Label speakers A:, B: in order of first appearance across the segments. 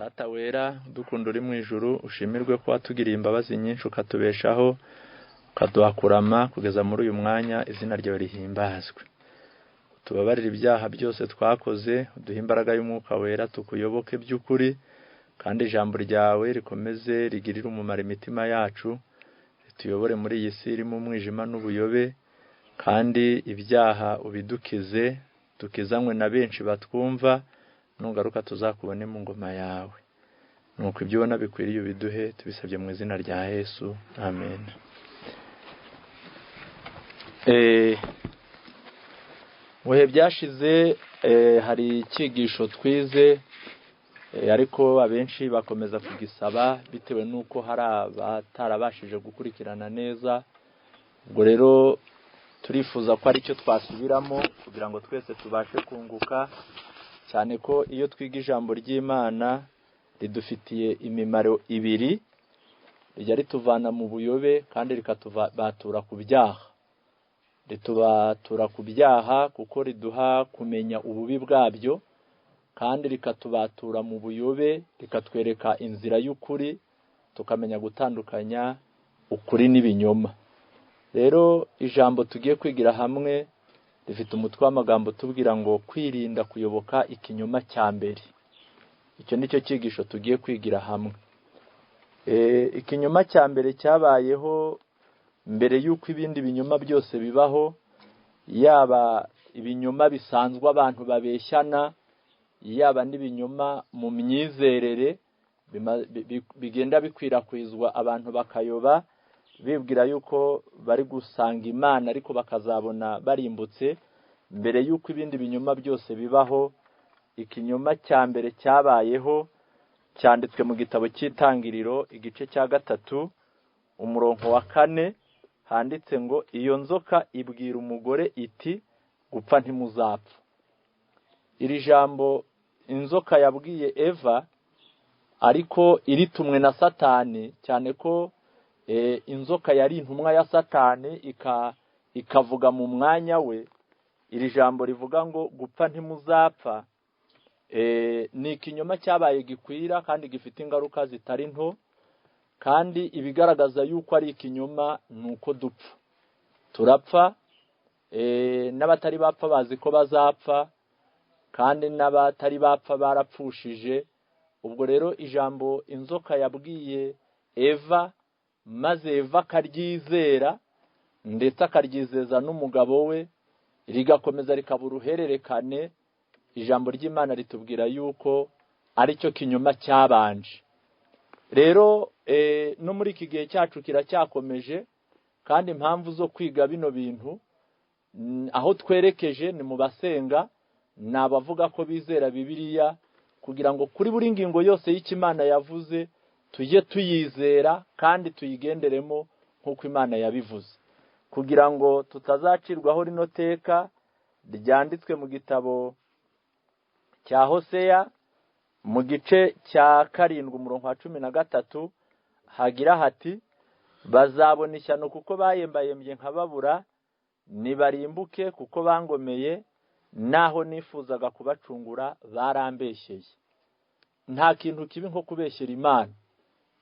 A: Data wera dukunda uri mu ijuru ushimirwe ko watugiriye imbabazi nyinshi ukatubeshaho ukaduha kurama kugeza muri uyu mwanya izina ryawe rihimbazwe. Tubabarire ibyaha byose twakoze uduhe imbaraga y'umwuka wera tukuyoboke by'ukuri kandi ijambo ryawe rikomeze rigirire umumaro imitima yacu rituyobore muri iyi si irimo umwijima n'ubuyobe kandi ibyaha ubidukize tukizanywe na benshi batwumva nungaruka tuzakubone mu ngoma yawe. Nuko ibyo ubona bikwiriye ubiduhe tubisabye mu izina rya Yesu amen. Muhe byashize hari icyigisho twize ariko abenshi bakomeza kugisaba bitewe nuko hari abatarabashije gukurikirana neza. Ubwo rero turifuza ko ari cyo twasubiramo kugira ngo twese tubashe kunguka, cyane ko iyo twiga ijambo ry'Imana ridufitiye imimaro ibiri, rijya rituvana mu buyobe kandi rikatubatura ku byaha. Ritubatura ku byaha kuko riduha kumenya ububi bwabyo, kandi rikatubatura mu buyobe rikatwereka inzira y'ukuri tukamenya gutandukanya ukuri n'ibinyoma. Rero ijambo tugiye kwigira hamwe rifite umutwe w'amagambo tubwira ngo kwirinda kuyoboka ikinyoma cya mbere. Icyo nicyo cyigisho tugiye kwigira hamwe. Ikinyoma cya mbere cyabayeho mbere y'uko ibindi binyoma byose bibaho, yaba ibinyoma bisanzwe abantu babeshyana, yaba n'ibinyoma mu myizerere bigenda bikwirakwizwa abantu bakayoba bibwira yuko bari gusanga Imana ariko bakazabona barimbutse. Mbere y'uko ibindi binyoma byose bibaho, ikinyoma cya mbere cyabayeho cyanditswe mu gitabo cy'Itangiriro igice cya 3 umurongo wa 4, handitse ngo iyo nzoka ibwira umugore iti gupfa ntimuzapfa. Iri jambo inzoka yabwiye Eva ariko iritumwe na Satani, cyane ko inzoka yari intumwa ya Satani ikavuga mu mwanya we. Iri jambo rivuga ngo gupfa ntimuzapfa ni ikinyoma cyabaye gikwira kandi gifite ingaruka zitari nto, kandi ibigaragaza yuko ari ikinyoma nuko dupfa, turapfa, n'abatari bapfa bazi ko bazapfa, kandi n'abatari bapfa barapfushije. Ubwo rero ijambo inzoka yabwiye Eva, maze Eva akaryizera ndetse akaryizeza n'umugabo we, rigakomeza rikaba uruhererekane. Ijambo ry'Imana ritubwira yuko ari cyo kinyoma cyabanje. Rero no muri iki gihe cyacu kiracyakomeje, kandi impamvu zo kwiga bino bintu aho twerekeje ni mu basenga, ni abavuga ko bizera Bibiliya, kugira ngo kuri buri ngingo yose y'Imana yavuze tujye tuyizera kandi tuyigenderemo nk'uko Imana yabivuze, kugira ngo tutazacirwaho rino teka ryanditswe mu gitabo cya Hoseya mu gice cya 7 umurongo wa 13 hagira hati bazabona ishyano kuko bayembayembye nkababura, nibarimbuke kuko bangomeye, naho nifuzaga kubacungura barambeshyeye. Nta kintu kibi nko kubeshyera Imana.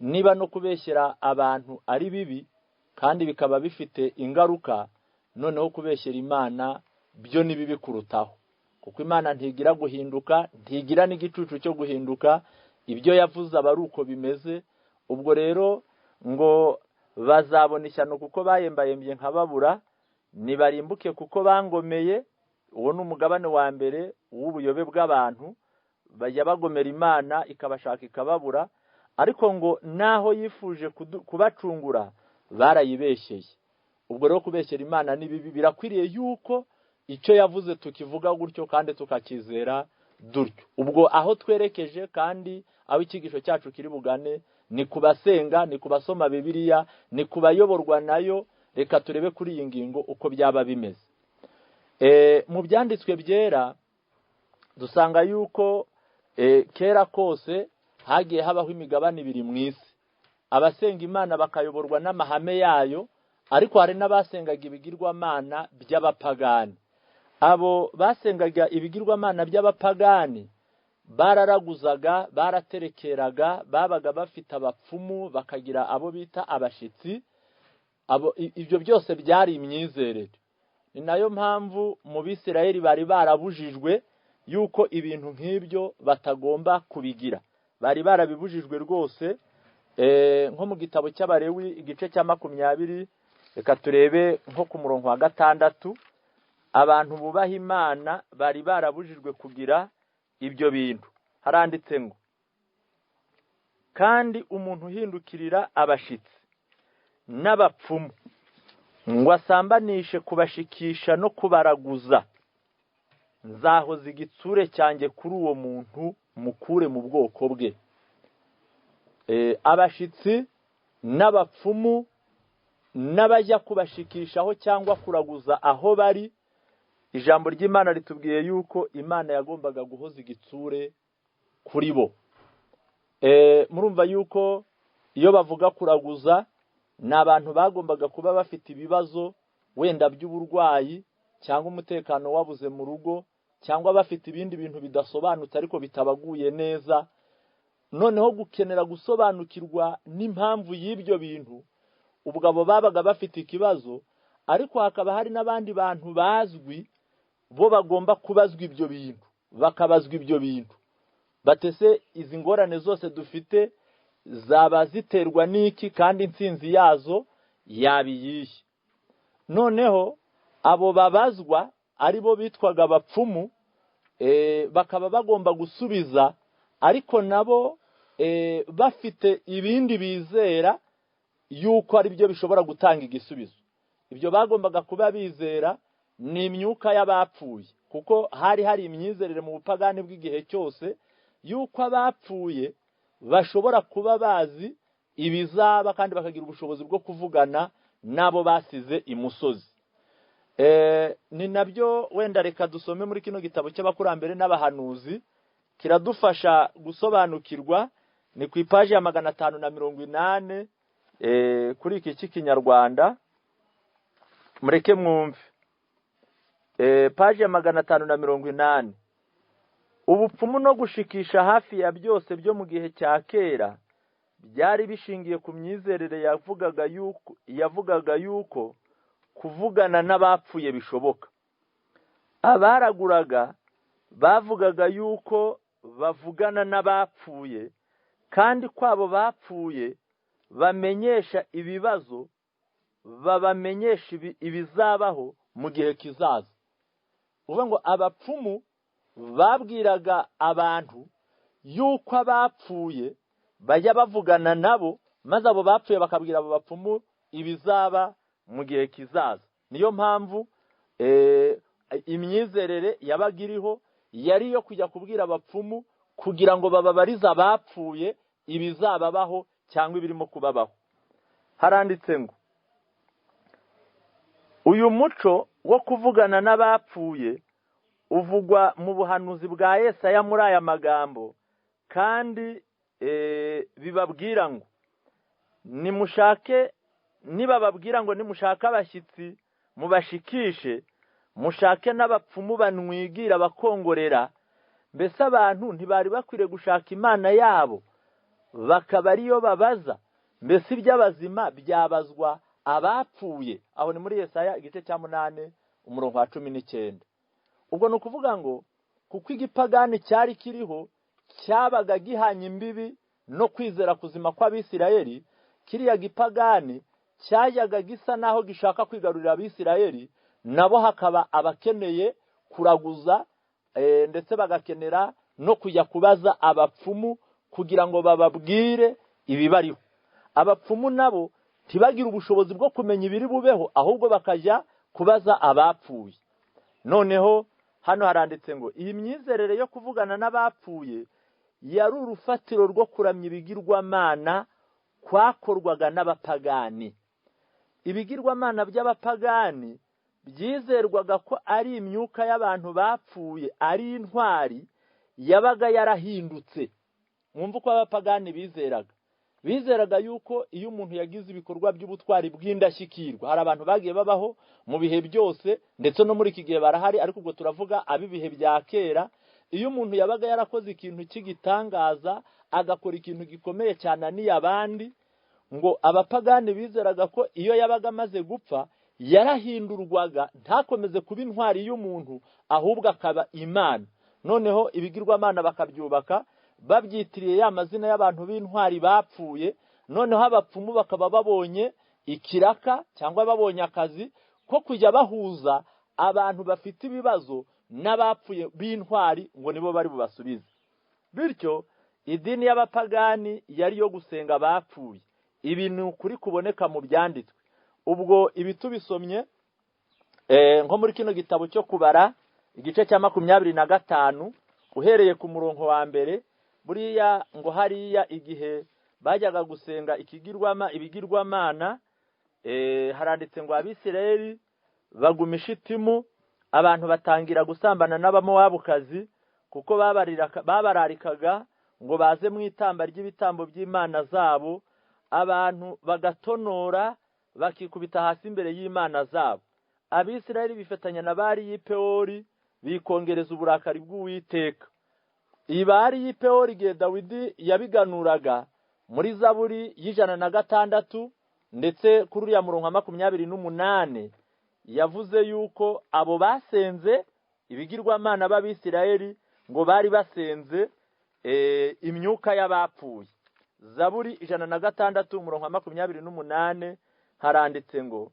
A: Niba no kubeshyera abantu ari bibi kandi bikaba bifite ingaruka, noneho kubeshyera Imana byo ni bibi kurutaho, kuko Imana ntigira guhinduka, ntigira n'igicucu cyo guhinduka. Ibyo yavuze aba ari uko bimeze. Ubwo rero ngo bazabona ishyano kuko bayembayembye nkababura, nibarimbuke kuko bangomeye. Uwo ni umugabane wa mbere w'ubuyobe bw'abantu, bajya bagomera Imana ikabashaka ikababura, ariko ngo naho yifuje kubacungura barayibeshyeye. Ubwo rero kubeshyera Imana ni bibi. Birakwiriye yuko icyo yavuze tukivuga gutyo kandi tukakizera dutyo. Ubwo aho twerekeje kandi aho icyigisho cyacu kiri bugane ni kubasenga, ni kubasoma Bibiliya, ni kubayoborwa nayo. Reka turebe kuri iyi ngingo uko byaba bimeze. Mu byanditswe byera dusanga yuko kera kose hagiye habaho imigabane ibiri mu isi. Abasenga Imana bakayoborwa n'amahame yayo, ariko hari n'abasengaga ibigirwamana by'abapagani. Abo basengaga ibigirwamana by'abapagani bararaguzaga, baraterekeraga, babaga bafite abapfumu, bakagira abo bita abashitsi. Ibyo byose byari imyizerere. Ni nayo mpamvu mu Bisirayeli bari barabujijwe yuko ibintu nk'ibyo batagomba kubigira. Bari barabibujijwe rwose. Nko mu gitabo cy'Abalewi igice cya 20, reka turebe nko ku murongo wa 6, abantu bubaha Imana bari barabujijwe kugira ibyo bintu. Haranditse ngo, kandi umuntu uhindukirira abashitsi n'abapfumu ngo asambanishe kubashikisha no kubaraguza, nzahoza igitsure cyanjye kuri uwo muntu mukure mu bwoko bwe. Abashitsi n'abapfumu n'abajya kubashikishaho cyangwa kuraguza aho bari, ijambo ry'Imana ritubwiye yuko Imana yagombaga guhoza igitsure kuri bo. Murumva yuko iyo bavuga kuraguza, ni abantu bagombaga kuba bafite ibibazo wenda by'uburwayi, cyangwa umutekano wabuze mu rugo, cyangwa bafite ibindi bintu bidasobanutse ariko bitabaguye neza. Noneho gukenera gusobanukirwa n'impamvu y'ibyo bintu, ubwo abo babaga bafite ikibazo, ariko hakaba hari n'abandi bantu bazwi bo bagomba kubazwa ibyo bintu, bakabazwa ibyo bintu. Batese izi ngorane zose dufite zaba ziterwa n'iki, kandi intsinzi yazo yabiyihe? Noneho abo babazwa ari bo bitwaga abapfumu, bakaba bagomba gusubiza, ariko nabo bafite ibindi bizera yuko ari byo bishobora gutanga igisubizo. Ibyo bagombaga kuba bizera ni imyuka y'abapfuye, kuko hari imyizerere mu bupagani bw'igihe cyose yuko abapfuye bashobora kuba bazi ibizaba, kandi bakagira ubushobozi bwo kuvugana nabo basize imusozi. Ni nabyo wenda reka dusome muri kino gitabo cy'abakurambere n'abahanuzi, kiradufasha gusobanukirwa. Ni ku ipaji ya 580 kuri iki cy'ikinyarwanda, mureke mwumve. Paji ya 580. Ubupfumu no gushikisha hafi ya byose byo mu gihe cya kera byari bishingiye ku myizerere yavugaga yuko kuvugana n'abapfuye bishoboka. Abaraguraga bavugaga yuko bavugana n'abapfuye, kandi kwabo bapfuye bamenyesha ibibazo, babamenyesha ibizabaho mu gihe kizaza. Uvuga ngo abapfumu babwiraga abantu yuko abapfuye bajya bavugana nabo, maze abo bapfuye bakabwira abo bapfumu ibizaba mu gihe kizaza. Niyo mpamvu imyizerere yabaga iriho yari yo kujya kubwira abapfumu kugira ngo bababarize abapfuye ibizababaho cyangwa ibirimo kubabaho. Haranditse ngo, uyu muco wo kuvugana n'abapfuye uvugwa mu buhanuzi bwa Yesaya muri aya magambo, kandi bibabwira ngo nibababwira ngo nimushake abashyitsi mubashikishe, mushake n'abapfumu banwigira bakongorera. Mbese abantu ntibari bakwiriye gushaka Imana yabo bakaba ariyo babaza? Mbese iby'abazima byabazwa abapfuye? Aho ni muri Yesaya igice cya 8 umurongo wa 19. Ubwo ni ukuvuga ngo kuko igipagani cyari kiriho cyabaga gihanye imbibi no kwizera kuzima kw'Abisirayeli, kiriya gipagani cyajyaga gisa naho gishaka kwigarurira Abisirayeli, nabo hakaba abakeneye kuraguza, ndetse bagakenera no kujya kubaza abapfumu kugira ngo bababwire ibibariho. Abapfumu nabo ntibagira ubushobozi bwo kumenya ibiri bubeho, ahubwo bakajya kubaza abapfuye. Noneho hano haranditse ngo iyi myizerere yo kuvugana n'abapfuye yari urufatiro rwo kuramya ibigirwamana kwakorwaga n'abapagani. Ibigirwamana by'abapagani byizerwaga ko ari imyuka y'abantu bapfuye, ari intwari yabaga yarahindutse. Mwumva uko abapagani bizeraga yuko iyo umuntu yagize ibikorwa by'ubutwari bw'indashyikirwa, hari abantu bagiye babaho mu bihe byose ndetse no muri iki gihe barahari, ariko ubwo turavuga ab'ibihe bya kera, iyo umuntu yabaga yarakoze ikintu cy'igitangaza agakora ikintu gikomeye cyane aniye abandi, ngo abapagani bizeraga ko iyo yabaga amaze gupfa yarahindurwaga ntakomeze kuba intwari y'umuntu, ahubwo akaba imana. Noneho ibigirwamana bakabyubaka babyitiriye ya mazina y'abantu b'intwari bapfuye. Noneho abapfumu bakaba babonye ikiraka cyangwa babonye akazi ko kujya bahuza abantu bafite ibibazo n'abapfuye b'intwari ngo nibo bari bubasubize. Bityo idini y'abapagani yari yo gusenga abapfuye. Ibi ni ukuri kuboneka mu byanditswe. Ubwo ibi tubisomye nko muri kino gitabo cyo kubara igice cya 25 uhereye ku murongo wa mbere, buriya ngo hariya igihe bajyaga gusenga ibigirwamana, haranditse ngo Abisirayeli bagumisha itimu, abantu batangira gusambana n'abamowabukazi kuko babararikaga ngo baze mu itamba ry'ibitambo by'imana zabo, abantu bagatonora bakikubita hasi imbere y'imana zabo. Abisirayeli bifatanya na Bali y'i Pewori bikongereza uburakari bw'Uwiteka. Ibari y'i Pewori igihe Dawidi yabiganuraga muri Zaburi y'106 ndetse kuri uriya murongo wa 28 yavuze yuko abo basenze ibigirwamana b'Abisirayeli ngo bari basenze imyuka y'abapfuye. Zaburi 106 umurongo wa 28 haranditse ngo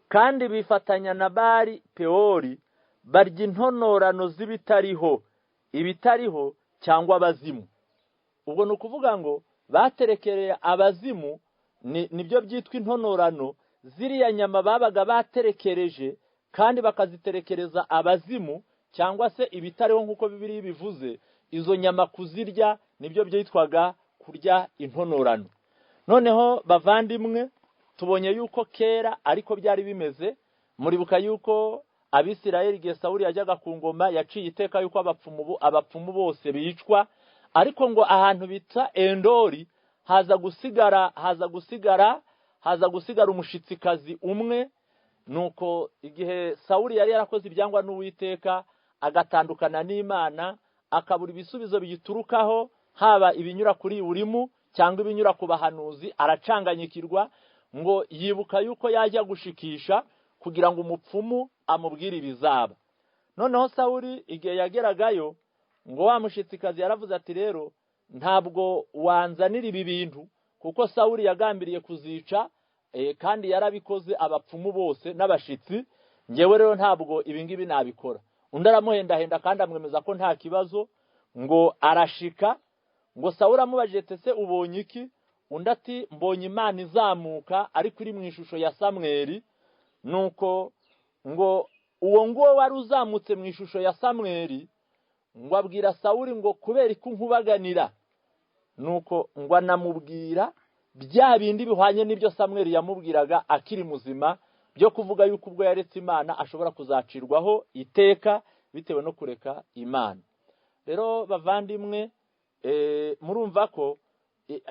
A: kandi bifatanya na Bali Pewori barya intonorano ibitariho cyangwa abazimu. Ubwo ni ukuvuga ngo baterekereye abazimu, nibyo byitwa intonorano, ziriya nyama babaga baterekereje kandi bakaziterekereza abazimu cyangwa se ibitariho nk'uko Bibiliya bivuze. Izo nyama kuzirya nibyo byitwaga kurya intonorano. Noneho bavandimwe, tubonye yuko kera ariko byari bimeze. Muribuka yuko Abisirayeli igihe Sawuli yajyaga ku ngoma yaciye iteka yuko abapfumu bose bicwa, ariko ngo ahantu bita Endori haza gusigara umushitsikazi umwe. Nuko igihe Sawuli yari yarakoze ibyangwa n'Uwiteka agatandukana n'Imana, akabura ibisubizo biyiturukaho, haba ibinyura kuri Urimu cyangwa ibinyura ku bahanuzi, aracanganyikirwa ngo yibuka yuko yajya gushikisha kugira ngo umupfumu amubwire ibizaba. Noneho Sawuli igihe yageragayo ngo wa mushitsikazi yaravuze ati rero ntabwo wanzanira ibi bintu, kuko Sawuli yagambiriye kuzica kandi yarabikoze abapfumu bose n'abashitsi, ngewe rero ntabwo ibingibi nabikora. Undi aramuhendahenda kandi amwemeza ko nta kibazo, ngo arashika. Ngo Sawuli amubajije ati se ubonye iki? Undi ati mbonye Imana izamuka ariko iri mu ishusho ya Samweli. Nuko ngo uwo nguwo wari uzamutse mu ishusho ya Samweli ngo abwira Sawuli ngo kubera ko nkubaganira. Nuko ngo anamubwira bya bindi bihwanye n'ibyo Samweli yamubwiraga akiri muzima, byo kuvuga yuko ubwo yaretse Imana ashobora kuzacirwaho iteka bitewe no kureka Imana. Rero bavandimwe, murumva ko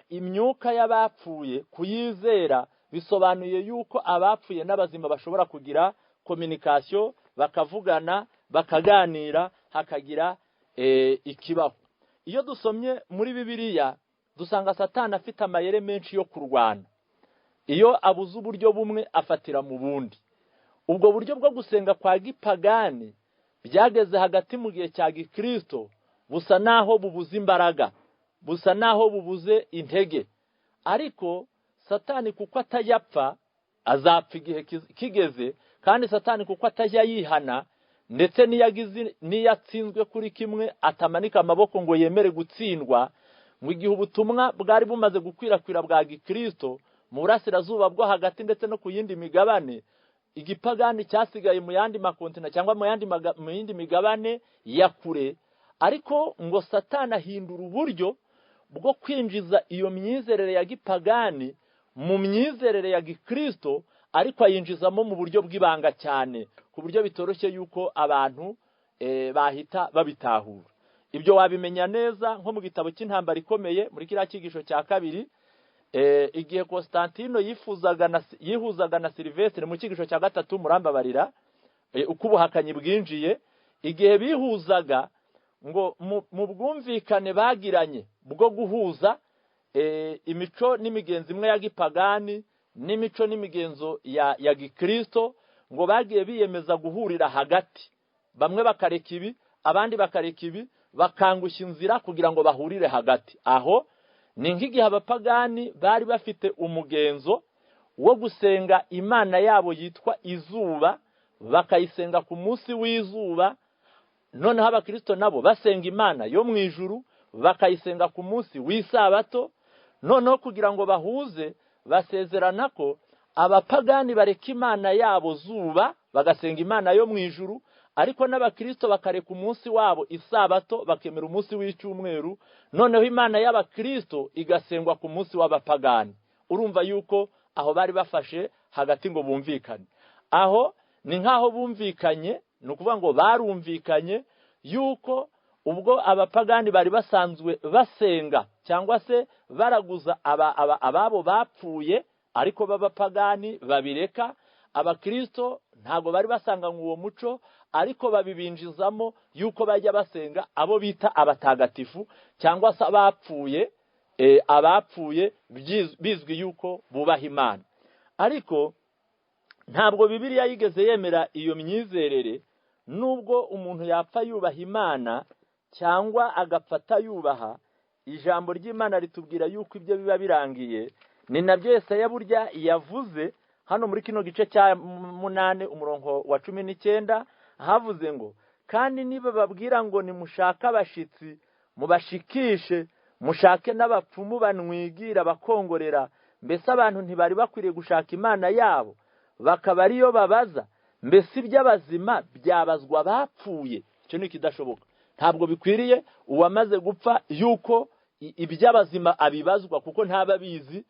A: imyuka y'abapfuye kuyizera bisobanuye yuko abapfuye n'abazima bashobora kugira communication, bakavugana, bakaganira, hakagira ikibaho. Iyo dusomye muri Bibiliya dusanga Satani afite amayere menshi yo kurwana. Iyo abuze uburyo bumwe afatira mu bundi. Ubwo buryo bwo gusenga kwa gipagani byageze hagati mu gihe cya Gikristo busa naho bubuze imbaraga, busa naho bubuze intege. Ariko Satani kuko atajapfa azapfa igihe kigeze, kandi Satani kuko atajya yihana, ndetse niyatsinzwe kuri kimwe atamanika amaboko ngo yemere gutsindwa, mu gihe ubutumwa bwari bumaze gukwirakwira bwa Gikristo mu burasirazuba bwo hagati ndetse no ku yindi migabane, igipagani cyasigaye mu yandi makontina cyangwa mu yindi migabane ya kure. Ariko ngo Satani ahindura uburyo bwo kwinjiza iyo myizerere ya gipagani mu myizerere ya Gikristo, ariko ayinjizamo mu buryo bw'ibanga cyane, ku buryo bitoroshye yuko abantu bahita babitahura. Ibyo wabimenya neza nko mu gitabo cy'intambara ikomeye muri kiriya cyigisho cya kabiri, igihe Constantino yihuzaga na Silvestre mu cyigisho cya gatatu, murambabarira, uko ubuhakanyi bwinjiye. igihe bihuzaga ngo mu bwumvikane bagiranye bwo guhuza imico n'imigenzo imwe ya gipagani n'imico n'imigenzo ya gikristo, ngo bagiye biyemeza guhurira hagati, bamwe bakareka ibi abandi bakareka ibi, bakangushya inzira kugira ngo bahurire hagati. Aho ni nk'igihe abapagani bari bafite umugenzo wo gusenga imana yabo yitwa izuba, bakayisenga ku munsi w'izuba, noneho abakristo nabo basenga imana yo mu ijuru bakayisenga ku munsi w'isabato. Noneho kugira ngo bahuze, basezerana ko abapagani bareka imana yabo zuba bagasenga imana yo mu ijuru, ariko n'abakristo bakareka umunsi wabo isabato bakemera umunsi w'icyumweru, noneho imana y'abakristo igasengwa ku munsi w'abapagani. Urumva yuko aho bari bafashe hagati ngo bumvikane. Aho ni nk'aho bumvikanye, ni ukuvuga ngo barumvikanye yuko ubwo abapagani bari basanzwe basenga cyangwa se baraguza ababo bapfuye ariko b'abapagani babireka, abakristo ntago bari basanganywe uwo muco, ariko babibinjizamo yuko bajya basenga abo bita abatagatifu cyangwa se abapfuye bizwi yuko bubaha Imana. Ariko ntabwo Bibiliya yigeze yemera iyo myizerere, nubwo umuntu yapfa yubaha Imana cyangwa agapfata yubaha, ijambo ry'Imana ritubwira yuko ibyo biba birangiye. Ni nabyo Yesaya burya yavuze hano muri kino gice cya 8 umurongo wa 19, havuze ngo kandi niba babwira ngo nimushaka abashitsi mubashikishe, mushake n'abapfumu banwigira bakongorera, mbese abantu ntibari bakwiriye gushaka Imana yabo bakaba ariyo babaza, mbese iby'abazima byabazwa bapfuye? Icyo ni kidashoboka. Ntabwo bikwiriye uwamaze gupfa yuko iby'abazima abibazwa, kuko ntababizi.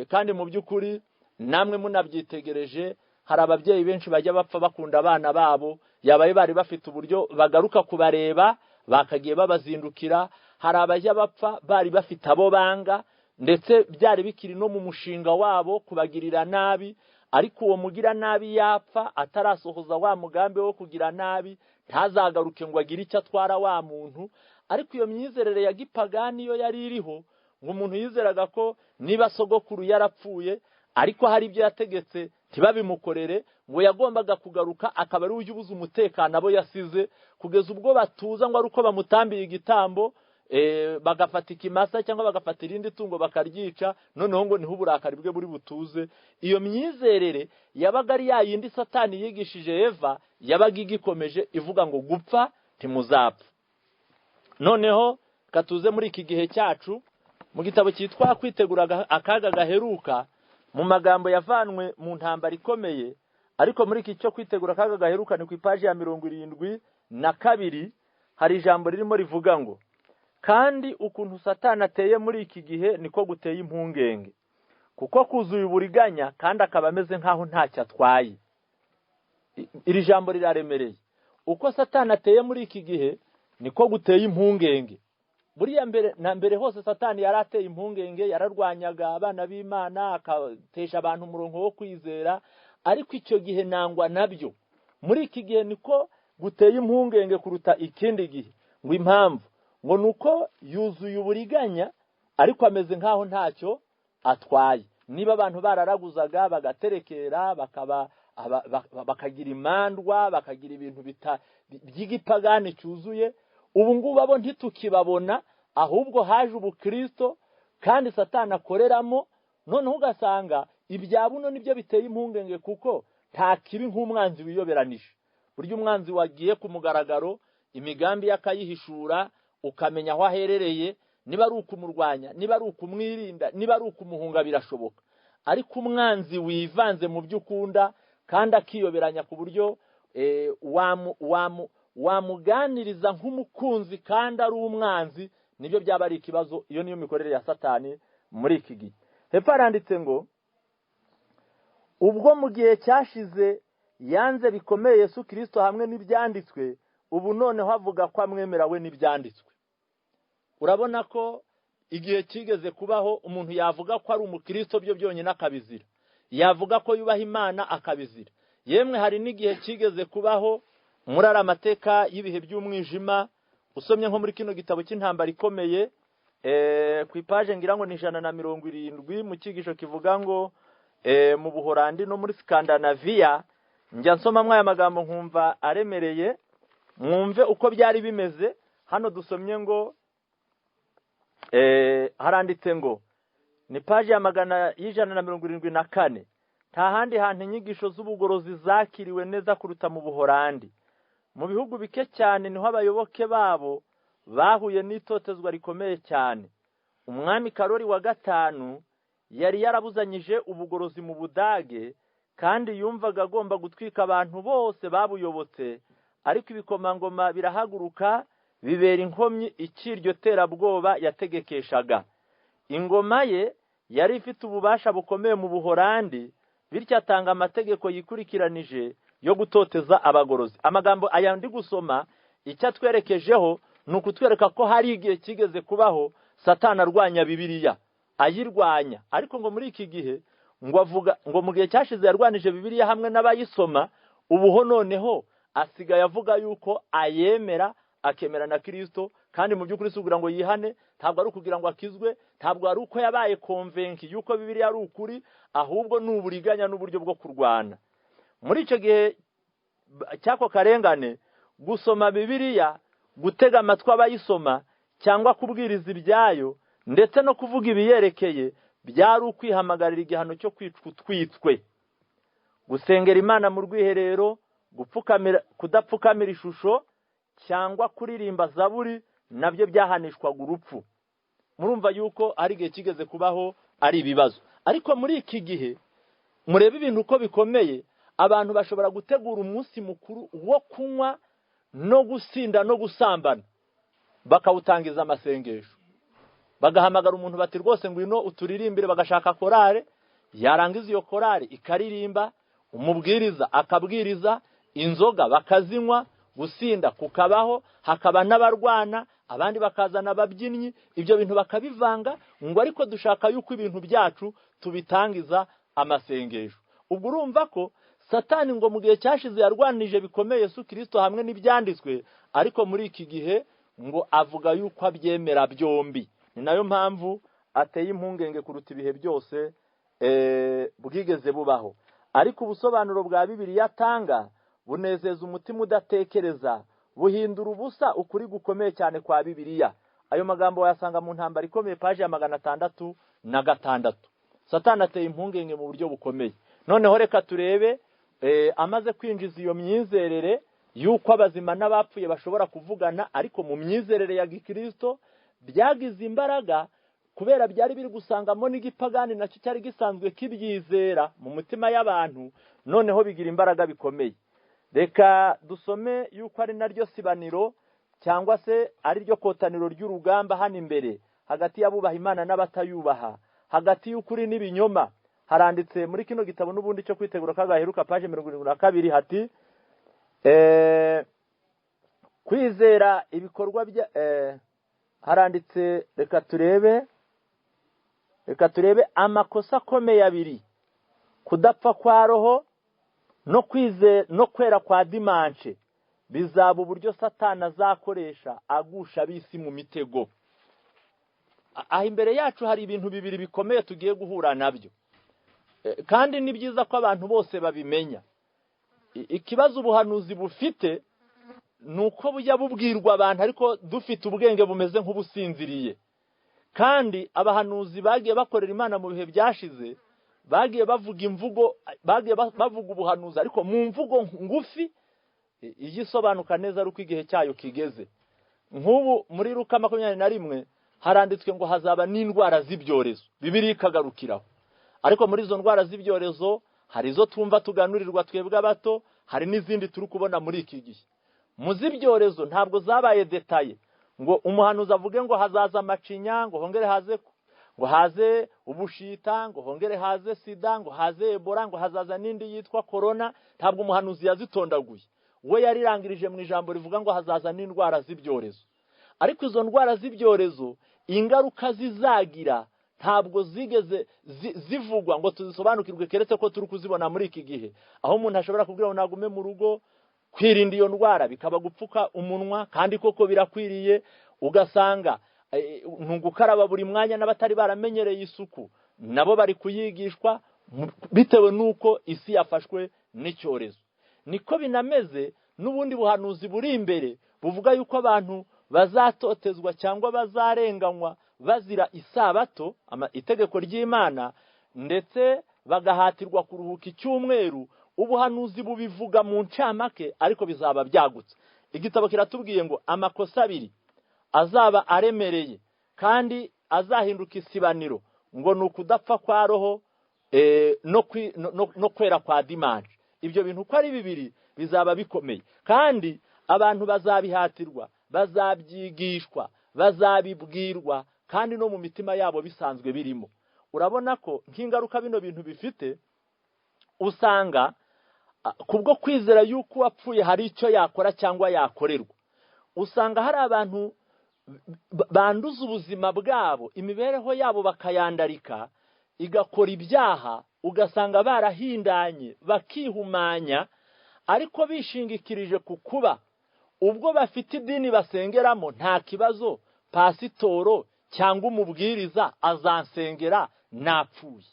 A: Kandi mu by'ukuri namwe munabyitegereje, hari ababyeyi benshi bajya bapfa bakunda abana babo, yabaye bari bafite uburyo bagaruka kubareba bakagiye babazindukira. Hari abajya bapfa bari bafite abo banga, ndetse byari bikiri no mu mushinga wabo kubagirira nabi, ariko uwo mugira nabi yapfa atarasohoza wa mugambi wo kugira nabi, ntazagaruke ngo agire icyo atwara wa muntu. Ariko iyo myizerere ya gipagani yo yari iriho, ngo umuntu yizeraga ko niba sogokuru yarapfuye ariko hari ibyo yategetse ntibabimukorere, ngo yagombaga kugaruka akaba ari ujya ubuza umutekano abo yasize, kugeza ubwo batuza ngo ari uko bamutambiye igitambo, bagafata ikimasa cyangwa bagafata irindi tungo bakaryica, noneho ngo niho uburakari bwe buri butuze. Iyo myizerere yabaga ari yayindi Satani yigishije Eva, yabaga igikomeje ivuga ngo gupfa ntimuzapfa. Noneho katuze muri iki gihe cyacu mu gitabo cyitwa Kwitegura akaga gaheruka, mu magambo yavanwe mu ntambara ikomeye, ariko muri iki cyo kwitegura akaga gaheruka ni ku ipaji ya 72 hari ijambo ririmo rivuga ngo kandi ukuntu Satani ateye muri iki gihe niko guteye impungenge, kuko kuzuye uburiganya kandi akaba ameze nkaho ntacyo atwaye. Iri jambo riraremereye. Uko Satani ateye muri iki gihe niko guteye impungenge. Buriya mbere hose Satani yarateye impungenge, yararwanyaga abana b'Imana, akatesha abantu umurongo wo kwizera, ariko icyo gihe nangwa nabyo. Muri iki gihe niko guteye impungenge kuruta ikindi gihe. Ngo impamvu ngo nuko yuzuye uburiganya ariko ameze nkaho ntacyo atwaye. Niba abantu bararaguzaga bagaterekera bakagira imandwa, bakagira ibintu by'igipagani cyuzuye, ubu ngubu abo ntitukibabona, ahubwo haje ubukristo kandi Satani akoreramo. Noneho ugasanga ibya buno nibyo biteye impungenge, kuko nta kibi nk'umwanzi wiyoberanije. Burya umwanzi wagiye ku mugaragaro, imigambi yakayihishura, ukamenya aho aherereye, niba ari ukumurwanya, niba ari ukumwirinda, niba ari ukumuhunga, birashoboka. Ariko umwanzi wivanze mu byo ukunda kandi akiyoberanya ku buryo wamuganiriza nk'umukunzi kandi ari umwanzi, nibyo byaba ari ikibazo. Iyo niyo mikorere ya Satani muri iki gihe. Hepfo haranditse ngo ubwo mu gihe cyashize yanze bikomeye Yesu Kristo hamwe n'ibyanditswe, ubu noneho avuga ko amwemera we n'ibyanditswe. Urabona ko igihe kigeze kubaho umuntu yavuga ko ari umukristo byo byonyine akabizira, yavuga ko yubaha Imana akabizira. Yemwe hari n'igihe kigeze kubaho muri ari amateka y'ibihe by'umwijima. Usomye nko muri kino gitabo cy'intambara ikomeye ku ipaje ngira ngo ni 170 mu cyigisho kivuga ngo mu Buholandi no muri Scandinavia, njya nsoma mwaya magambo nkumva aremereye, mwumve uko byari bimeze. Hano dusomye ngo haranditse ngo ni paje ya 174, nta handi hantu inyigisho z'ubugorozi zakiriwe neza kuruta mu Buholandi. Mu bihugu bike cyane niho abayoboke babo bahuye n'itotezwa rikomeye cyane. Umwami Karoli wa gatanu yari yarabuzanyije ubugorozi mu Budage, kandi yumvaga agomba gutwika abantu bose babuyobotse, ariko ibikomangoma birahaguruka bibera inkomyi ikiryo terabwoba yategekeshaga. Ingoma ye yari ifite ububasha bukomeye mu Buholandi, bityo atanga amategeko yikurikiranije yo gutoteza abagorozi. Amagambo aya ndi gusoma icyo twerekejeho ni ukutwereka ko hari igihe kigeze kubaho Satani arwanya Bibiliya, ayirwanya. Ariko ngo muri iki gihe ngo avuga ngo mu gihe cyashize yarwanije Bibiliya hamwe n'abayisoma, ubuho noneho asigaye avuga yuko ayemera, akemera na Kristo, kandi mu by'ukuri sugira ngo yihane, ntabwo ari ukugira ngo akizwe, ntabwo ari uko yabaye convaincu yuko Bibiliya ari ukuri, ahubwo n'uburiganya n'uburyo bwo kurwana. Muri icyo gihe cyako karengane, gusoma Bibiliya, gutega amatwi abayisoma cyangwa kubwiriza ibyayo ndetse no kuvuga ibiyerekeye byari ukwihamagarira igihano cyo kwicwa utwitswe. Gusengera Imana mu rwiherero, kudapfukamira ishusho cyangwa kuririmba zaburi nabyo byahanishwaga urupfu. Murumva yuko ari igihe kigeze kubaho ari ibibazo. Ariko muri iki gihe murebe ibintu uko bikomeye. Abantu bashobora gutegura umunsi mukuru wo kunywa no gusinda no gusambana, bakawutangiza amasengesho, bagahamagara umuntu bati rwose ngwino uturirimbire, bagashaka korale, yarangiza iyo korale ikaririmba, umubwiriza akabwiriza, inzoga bakazinywa, gusinda kukabaho, hakaba n'abarwana, abandi bakazana ababyinnyi, ibyo bintu bakabivanga, ngo ariko dushaka yuko ibintu byacu tubitangiza amasengesho. Ubwo urumva ko Satani ngo mu gihe cyashize yarwanije bikomeye Yesu Kristo hamwe n'ibyanditswe, ariko muri iki gihe ngo avuga yuko abyemera byombi. Ni nayo mpamvu ateye impungenge kuruta ibihe byose bwigeze bubaho. Ariko ubusobanuro bwa Bibiliya atanga bunezeza umutima udatekereza, buhindura ubusa ukuri gukomeye cyane kwa Bibiliya. Ayo magambo wayasanga mu ntambara ikomeye paje ya 606. Satani ateye impungenge mu buryo bukomeye. Noneho reka turebe amaze kwinjiza iyo myizerere yuko abazima n'abapfuye bashobora kuvugana, ariko mu myizerere ya Gikristo byagize imbaraga kubera byari biri gusangamo n'igipagani nacyo cyari gisanzwe kibyizera mu mutima y'abantu, noneho bigira imbaraga bikomeye. Reka dusome yuko ari naryo sibaniro cyangwa se ari ryo kotaniro ry'urugamba hano imbere hagati y'abubaha Imana n'abatayubaha, hagati y'ukuri n'ibinyoma. Haranditse muri kino gitabo n'ubundi cyo kwitegura kagaheruka paje 72 hati kwizera ibikorwa bya haranditse reka turebe amakosa akomeye abiri: kudapfa kwa roho no kwera kwa dimanche bizaba uburyo Satani azakoresha agusha abisi mu mitego. Aho imbere yacu hari ibintu bibiri bikomeye tugiye guhura nabyo, kandi ni byiza ko abantu bose babimenya. Ikibazo ubuhanuzi bufite nuko bujya bubwirwa abantu ariko dufite ubwenge bumeze nk'ubusinziriye. Kandi abahanuzi bagiye bakorera Imana mu bihe byashize, bagiye bavuga imvugo, bagiye bavuga ubuhanuzi ariko mu mvugo ngufi igisobanuka neza ari uko igihe cyayo kigeze. Nk'ubu muri Luka 21 haranditswe ngo hazaba n'indwara z'ibyorezo, Bibiliya ikagarukiraho. Ariko muri izo ndwara z'ibyorezo hari izo tumva tuganurirwa twebwe abato, hari n'izindi turi kubona muri iki gihe. Mu z'ibyorezo ntabwo zabaye detaye ngo umuhanuzi avuge ngo hazaza amacinya, ngo hongere haze ubushita, ngo hongere haze sida, ngo haze ebola, ngo hazaza n'indi yitwa corona. Ntabwo umuhanuzi yazitondaguye, we yarirangirije mu ijambo rivuga ngo hazaza n'indwara z'ibyorezo. Ariko izo ndwara z'ibyorezo ingaruka zizagira ntabwo zigeze zivugwa ngo tuzisobanukirwe, keretse ko turi kuzibona muri iki gihe, aho umuntu ashobora kubwira ngo nagume mu rugo, kwirinda iyo ndwara bikaba gupfuka umunwa, kandi koko birakwiriye. Ugasanga ntugukaraba buri mwanya, n'abatari baramenyereye isuku nabo bari kuyigishwa bitewe n'uko isi yafashwe n'icyorezo. Niko binameze n'ubundi buhanuzi buri imbere buvuga yuko abantu bazatotezwa cyangwa bazarenganywa bazira isabato, itegeko ry'Imana, ndetse bagahatirwa kuruhuka icyumweru. Ubuhanuzi bubivuga mu ncamake, ariko bizaba byagutse. Igitabo kiratubwiye ngo amakosa abiri azaba aremereye kandi azahinduka isibaniro, ngo ni ukudapfa kwa roho no kwera kwa dimanche. Ibyo bintu uko ari bibiri bizaba bikomeye, kandi abantu bazabihatirwa, bazabyigishwa, bazabibwirwa, kandi no mu mitima yabo bisanzwe birimo. Urabona ko nk'ingaruka bino bintu bifite, usanga kubwo kwizera yuko uwapfuye hari icyo yakora cyangwa yakorerwa, usanga hari abantu banduza ubuzima bwabo, imibereho yabo bakayandarika, igakora ibyaha. Ugasanga barahindanye, bakihumanya, ariko bishingikirije ku kuba ubwo bafite idini basengeramo nta kibazo, pasitoro cyangwa umubwiriza azansengera napfuye.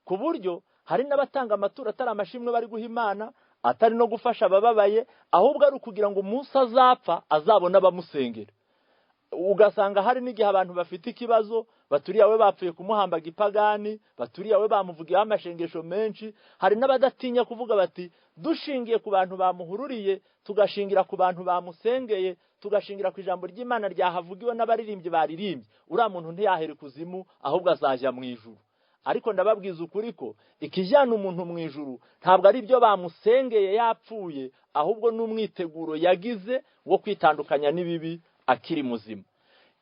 A: Ku buryo hari n'abatanga amaturo atari amashimwe bari guha Imana, atari no gufasha abababaye, ahubwo ari ukugira ngo umunsi azapfa azabone abamusengera. Ugasanga hari n'igihe abantu bafite ikibazo, baturiye we bapfuye kumuhamba gipagani, baturiye we bamuvugiyeho amashengesho menshi. Hari n'abadatinya kuvuga bati dushingiye ku bantu bamuhururiye, tugashingira ku bantu bamusengeye, tugashingira ku ijambo ry'Imana ryahavugiwe n'abaririmbyi baririmbye, uriya muntu ntiyahere kuzimu, ahubwo azajya mu ijuru. Ariko ndababwiza ukuri ko ikijyana umuntu mu ijuru ntabwo ari ibyo bamusengeye yapfuye, ahubwo n'umwiteguro yagize wo kwitandukanya n'ibibi akiri muzima.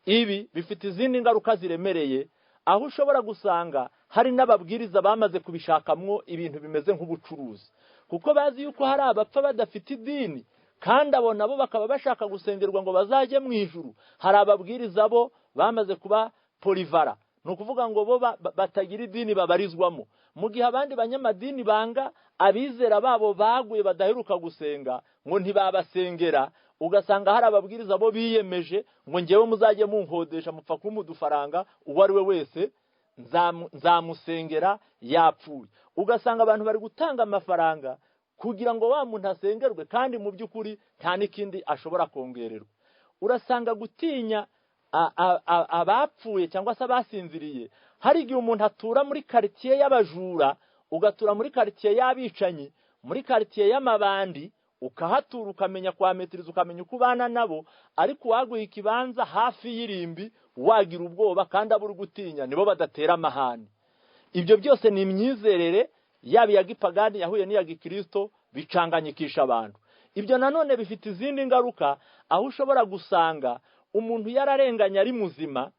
A: Ibi bifite izindi ngaruka ziremereye, aho ushobora gusanga hari n'ababwiriza bamaze kubishakamwo ibintu bimeze nk'ubucuruzi, kuko bazi yuko hari abapfa badafite idini, kandi abo nabo bakaba bashaka gusengerwa ngo bazajye mu ijuru. Hari ababwiriza bo bamaze kuba polivara, ni ukuvuga ngo bo batagira idini babarizwamo, mu gihe abandi banyamadini banga abizera babo baguye badaheruka gusenga ngo ntibabasengera. Ugasanga hari ababwiriza bo biyemeje ngo ngewe muzajye munkodesha, mupfa kumudufaranga, uwo ari we wese nzamusengera yapfuye. Ugasanga abantu bari gutanga amafaranga kugira ngo wa muntu asengerwe, kandi mu by'ukuri nta n'ikindi ashobora kongererwa. Urasanga gutinya abapfuye cyangwa se abasinziriye. Hari igihe umuntu atura muri quartier y'abajura, ugatura muri quartier y'abicanyi, muri quartier y'amabandi, ukahatura ukamenya kwametiriza, ukamenya uko ubana nabo, ariko waguha ikibanza hafi y'irimbi wagira ubwoba, kandi aburi gutinya nibo badatera amahane. Ibyo byose ni imyizerere yaba iya gipagani yahuye n'iya gikristo, bicanganyikisha abantu. Ibyo nanone bifite izindi ngaruka, aho ushobora gusanga umuntu yararenganya ari muzima,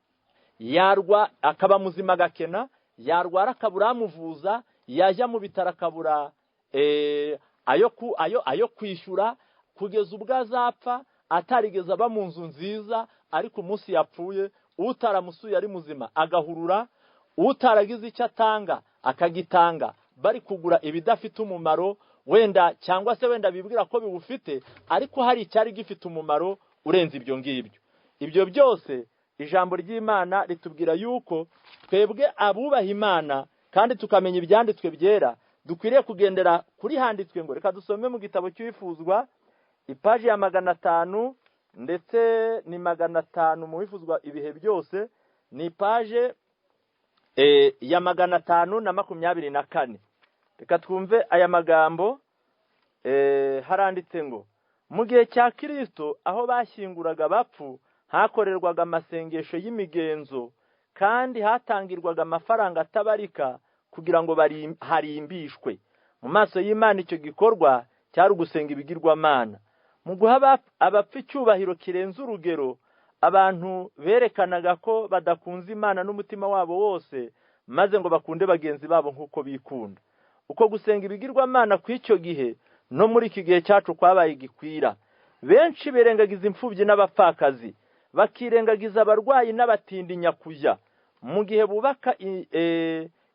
A: akaba muzima agakena, yarwara akabura amuvuza, yajya mu bitaro akabura ayo kwishyura, kugeza ubwo azapfa atarigeze aba mu nzu nziza, ariko umunsi yapfuye utaramusuye ari muzima agahurura, utaragize icyo atanga akagitanga, bari kugura ibidafite umumaro wenda, cyangwa se wenda bibwira ko biwufite, ariko hari icyari gifite umumaro urenze ibyo ngibyo. Ibyo byose ijambo ry'Imana ritubwira yuko twebwe abubaha Imana kandi tukamenya ibyanditswe byera, dukwiriye kugendera kuri handitswe ngo. Reka dusome mu gitabo cy'Uwifuzwa, ipaji ya 500, ndetse ni 500 mu Wifuzwa ibihe byose, ni ipaje ya 524. Reka twumve aya magambo. Haranditse ngo mu gihe cya Kristo aho bashyinguraga abapfu hakorerwaga amasengesho y'imigenzo, kandi hatangirwaga amafaranga atabarika kugira ngo harimbishwe. Mu maso y'Imana icyo gikorwa cyari ugusenga ibigirwamana. Mu guha abapfa icyubahiro kirenze urugero, abantu berekanaga ko badakunze Imana n'umutima wabo wose, maze ngo bakunde bagenzi babo nk'uko bikunda. Uko gusenga ibigirwamana kw'icyo gihe no muri iki gihe cyacu kwabaye igikwira. Benshi berengagiza imfubyi n'abapfakazi, bakirengagiza abarwayi n'abatindi nyakujya. Mu gihe bubaka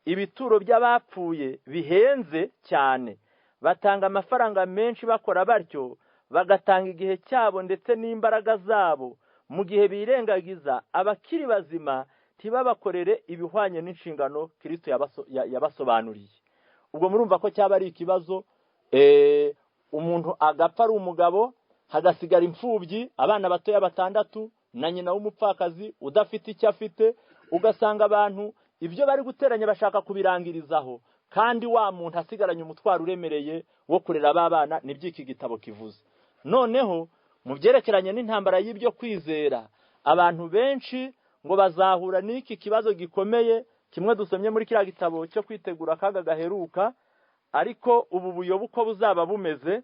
A: ibituro by'abapfuye bihenze cyane, batanga amafaranga menshi bakora batyo, bagatanga igihe cyabo ndetse n'imbaraga zabo mu gihe birengagiza abakiri bazima ntibabakorere ibihwanye n'inshingano Kristo yabasobanuriye. Ubwo murumva ko cyaba ari ikibazo, umuntu agapfa ari umugabo hagasigara imfubyi, abana batoya 6 na nyina w'umupfakazi udafite icyo afite, ugasanga abantu ibyo bari guteranya bashaka kubirangirizaho, kandi wa muntu asigaranye umutwaro uremereye wo kurera abana. Nibyiki gitabo kivuze. Noneho mu byerekeranye n'intambara y'ibyo kwizera, abantu benshi ngo bazahura n'iki kibazo gikomeye kimwe dusomye muri kiriya gitabo cyo kwitegura akaga gaheruka. Ariko ubu buyobe uko buzaba bumeze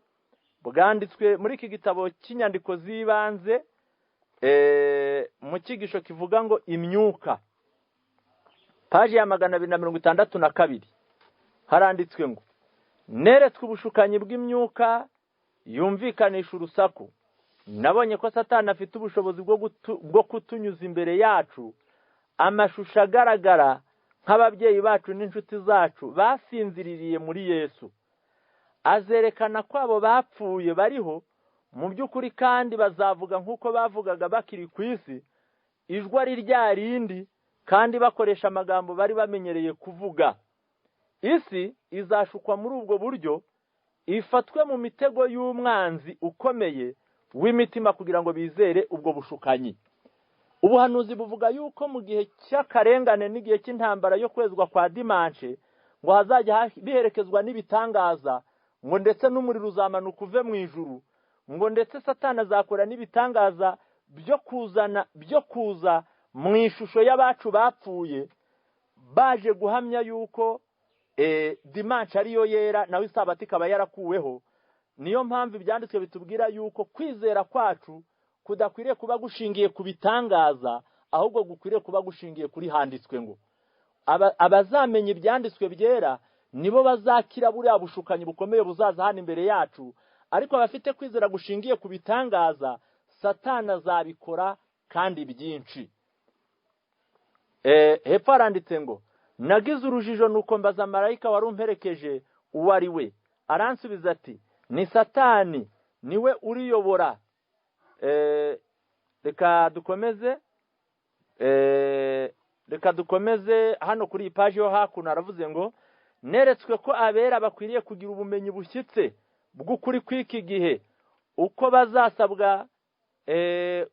A: bwanditswe muri iki gitabo cy'inyandiko z'ibanze mu cyigisho kivuga ngo imyuka, paji ya 262 haranditswe ngo neretswe ubushukanyi bw'imyuka yumvikanisha urusaku. Nabonye ko Satani afite ubushobozi bwo kutunyuza imbere yacu amashusho agaragara nk'ababyeyi bacu n'inshuti zacu basinziririye muri Yesu. Azerekana ko abo bapfuye bariho mu by'ukuri, kandi bazavuga nk'uko bavugaga bakiri ku isi, ijwi ari rya rindi, kandi bakoresha amagambo bari bamenyereye kuvuga. Isi izashukwa muri ubwo buryo, ifatwe mu mitego y'umwanzi ukomeye w'imitima kugira ngo bizere ubwo bushukanyi. Ubuhanuzi buvuga yuko mu gihe cy'akarengane n'igihe cy'intambara yo kwezwa kwa dimanche ngo hazajya biherekezwa n'ibitangaza, ngo ndetse n'umuriro uzamanuka uve mu ijuru, ngo ndetse Satani azakora n'ibitangaza byo kuza mu ishusho y'abacu bapfuye, baje guhamya yuko dimanche ariyo yera nawe isabato ikaba yarakuweho. Niyo mpamvu ibyanditswe bitubwira yuko kwizera kwacu kudakwiriye kuba gushingiye ku bitangaza, ahubwo gukwiriye kuba gushingiye kuri handitswe ngo abazamenya ibyanditswe byera nibo bazakira buriya bushukanyi bukomeye buzaza hano imbere yacu. Ariko abafite kwizera gushingiye ku bitangaza, Satani azabikora kandi byinshi. Hepfo haranditse ngo nagize urujijo nuko mbaza marayika wari umperekeje uwo ari we. Aransubiza ati ni Satani, niwe uriyobora. Reka dukomeze hano kuri iyi paji yo hakuno. Aravuze ngo neretswe ko abera bakwiriye kugira ubumenyi bushyitse bw'ukuri kw'iki gihe, uko bazasabwa